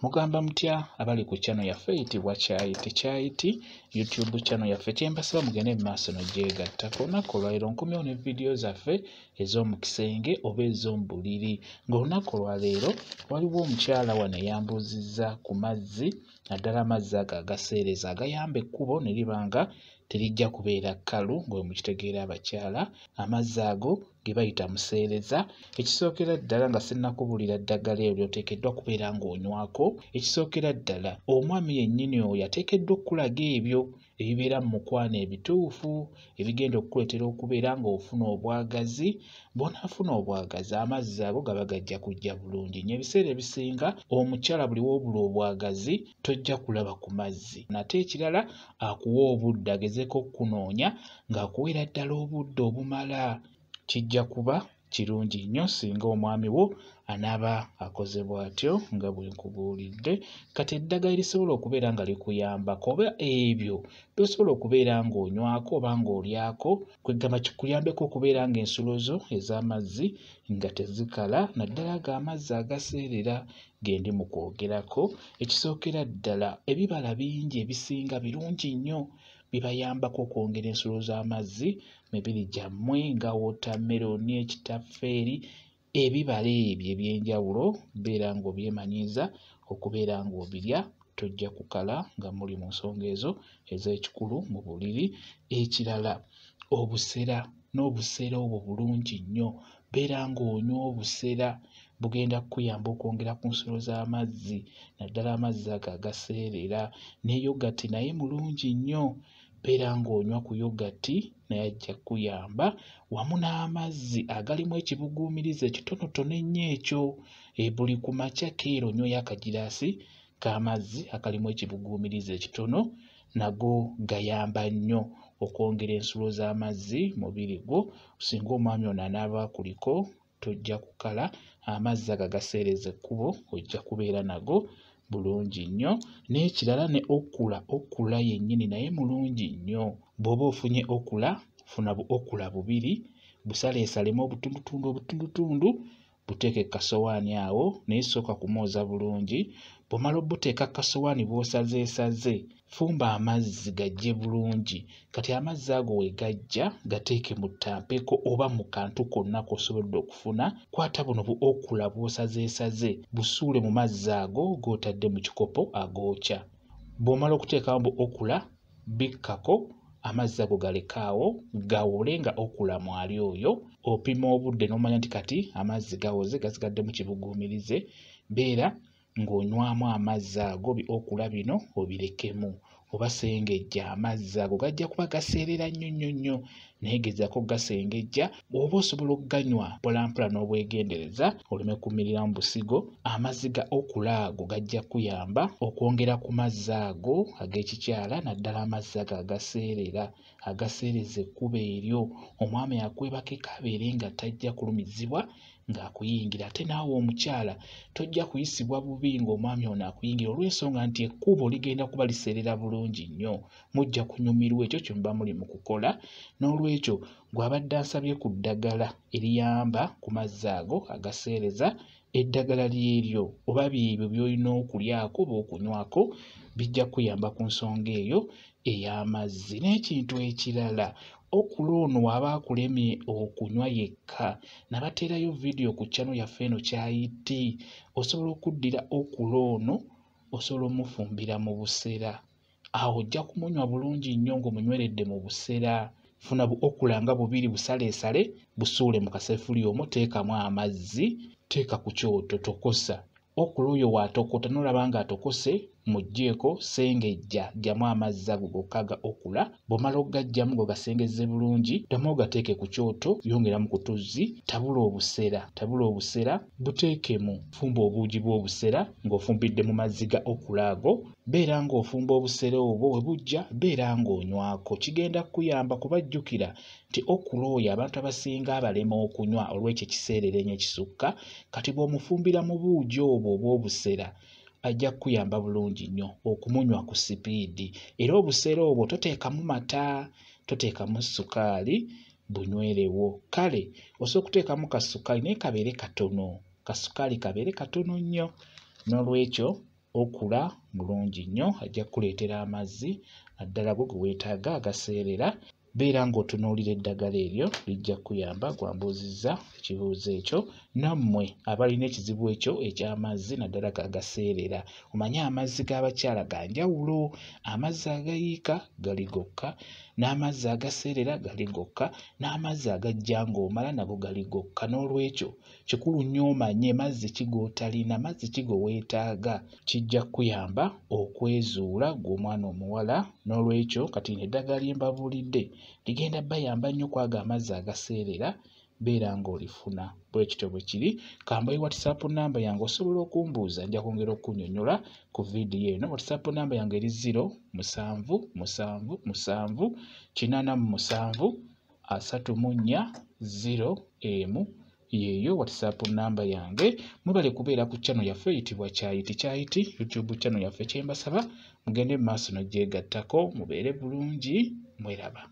Mugamba mutya abali ku channel yaffe eyitibwa Kyayiti YouTube channel yaffe kyembasaba mugende mu maaso n'ogyegattako. Olunaku olwaleero nkomyewo ne vidiyo zaffe ez'omu kisenge oba ez'omu buliri. Ng'olunaku olwaleero waliwo omukyala wano eyambuuzizza ku mazzi, naddala amazzi ago agaseereza agayamba ekkubo ne liba nga terijja kubeera kkalu ng'we mukitegeera abakyala. Amazzi ago ge bayita museereza. Ekisookera ddala nga sinnakubuulira ddagala eryo ly'oteekeddwa kubeera ng'onywako. Ekisookera ddala omwami yennyini oyo ateekeddwa okukulaga ebyo ebibeera mu mukwano ebituufu ebigenda okukuleetera okubeera ng'ofuna obwagazi. Bw'onaafuna obwagazi amazzi ago gaba gajja kujja bulungi nnyo. Ebiseera ebisinga omukyala buli w'obula obwagazi tojja kulaba ku mazzi. Nate ekirala akuwa obudde agezeeko okkunoonya ng'akuweera ddala obudde obumala. Kijja kuba kirungi nnyo singa omwami wo anaaba akoze bw'atyo nga bwe nkubuulidde. Kati eddagala lisobola okubeera nga likuyambako oba ebyo by'osobola okubeera ng'onywako oba ng'olyako, kwegamba kikuyambeko okubeera ng'ensulo zo ez'amazzi nga tezikala, naddala ago amazzi agaseerera ge ndi mu kwogerako. Ekisookera ddala ebibala bingi ebisinga birungi nnyo, bibayambako okwongera ensulo z'amazzi mibiri gyammwe nga wootameroni, ekitaffeeri, ebibala ebyo eby'enjawulo beera ng'obyemanyiiza okubeera ng'obirya tojja kukala nga muli mu nsonga ezo ez'ekikulu mu buliri. Ekirala obusera, n'obusera obwo bulungi nnyo, beera ng'onywa obusera bugenda kukuyamba okwongera ku nsulo z'amazzi, naddala amazzi ago agaseerera. Ne yogati naye mulungi nnyo, beera ng'onywa ku yogati naye ajja kukuyamba, wamu n'amazzi agalimu ekibuguumiriza ekitonotono ennyo ekyo. Buli ku makya keera onyweyo akagiraasi k'amazzi akalimu ekibuguumiriza ekitono, nago gayamba nnyo okwongera ensulo z'amazzi mu mubiri gwo. Singa omwami ono anaaba kuliko tojja kukala, amazzi ago agaseereza ekkubo ojja kubeera nago bulungi nnyo. N'ekirala ne okula yennyini naye mulungi nnyo. Bw'oba ofunye okula, funa okula bubiri, busaleesalemu obutundutundu buteeke ku kasowaani awo, naye sooka kumwoza bulungi. Bw'omala obuteeka ku kasowaani bw'osazeesaze, fumba amazzi gajje bulungi. Kati amazzi ago we gajja gateeke mu ttampeko oba mu kantu konna k'osobodde okufuna. Kwata buno bu okula bw'osazeesaze busuule mu mazzi ago g'otadde mu kikopo agookya. Bw'omala okuteekamu bu okula bikkako, amazzi ago galekaawo gawole nga okula mwali oyo. Opima obudde n'omanya nti kati amazzi gawoze gasigadde mu kibuguumirize, beera ng'onywamu amazzi ago bi okula bino obirekemu. Oba sengejja amazzi ago gajja kuba gaseerera nnyo, naye gezaako gasengejja. Bw'oba osobola okuganywa mpolampola n'obwegendereza oleme kumirira mu busigo, amazzi ga okula ago gajja kuyamba okwongera ku mazzi ago ag'ekikyala, naddala amazzi ago agaseerera agaseereza ekkubo eryo. Omwami akwebakeko abeere nga tajja kulumizibwa ng'akuyingira. Ate naawe omukyala tojja kuyisibwa bubi ng'omwami ono akuyingira, olw'ensonga nti ekkubo ligenda kuba liseerera bulungi nnyo. Mujja kunyumirwa ekyo kye muba muli mu kukola. N'olwekyo gw'abadde asabye ku ddagala eriyamba ku mazzi ago agaseereza, eddagala lyeryo oba byebyo by'olina okulyako oba okunywako bijja kuyamba ku nsonga eyo ey'amazzi. N'ekintu ekirala, okula ono waba akulemye okunywa yekka, nabateerayo vidiyo ku channel yaffe eno Kyayiti. Osobola okuddira okula ono osobola omufumbira mu busera, awo ojja kumunywa bulungi nnyo ng'omunyweredde mu busera. Funa bu okula nga bubiri busaleesale, busuule mu kaseffuliya omwo, teekamu amazzi, teeka ku kyoto, tokosa. Okula oyo w'atokota n'olaba ng'atokose, muggyeko sengejja, ggyamu amazzi ago gokka aga okula. Bw'omala okugaggyamu ng'ogasengezze bulungi, ddamu ogateeke ku kyoto, yongeramu ku tuzzi, tabula obusera buteekemu. Fumba obuugi bw'obusera ng'ofumbidde mu mazzi ga okula ago. Beera ng'ofumba obusera obwo, we bujja beera ng'onywako. Kigenda kukuyamba kuba jjukira nti okula oyo abantu abasinga abalema okunywa olw'ekyo ekiseerera ennyo ekisukka. Kati bw'omufumbira mu buugi obwo obw'obusera ajja kukuyamba bulungi nnyo okumunywa ku sipiidi. Era obusera obwo toteekamu mata, toteekamu sukaali, bunywerewo. Kale osobola okuteekamu kasukaali naye kabeere katono, kasukaali kabeere katono nnyo. N'olwekyo okula mulungi nnyo, ajja kukuleetera amazzi naddala go ge weetaaga agaseerera. Beera ng'otunuulira eddagala eryo, lijja kuyamba. Gwambuuzizza ekibuuzo ekyo. Nammwe abalina ekizibu ekyo eky'amazzi naddala agaseerera, omanye amazzi g'abakyala ga njawulo. Amazzi agayiika gali gokka, n'amazzi agaseerera gali gokka, n'amazzi agajja ng'omala nago gali gokka. N'olwekyo kikulu nnyo omanye mazzi ki g'otalina, mazzi ki ge weetaaga. Kijja kuyamba okwezuula gw'omwana omuwala. N'olwekyo kati eddagala lye mbabuulidde ligenda bayamba nnyo kwaga amazzi agaseerera. Beera ng'olifuna. Bwe kityo bwe kiri. Kambaye WhatsApp namba yange osobola okumbuuza, nja kwongera okunnyonnyola ku vidiyo eno. WhatsApp namba yange eri 0777873401 yeeyo WhatsApp namba yange. Mwebale kubeera ku channel yaffe eyitibwa Kyayiti YouTube channel yaffe. Kyembasaba mugende mu maaso n'ogyegattako, mubeere bulungi, mweraba.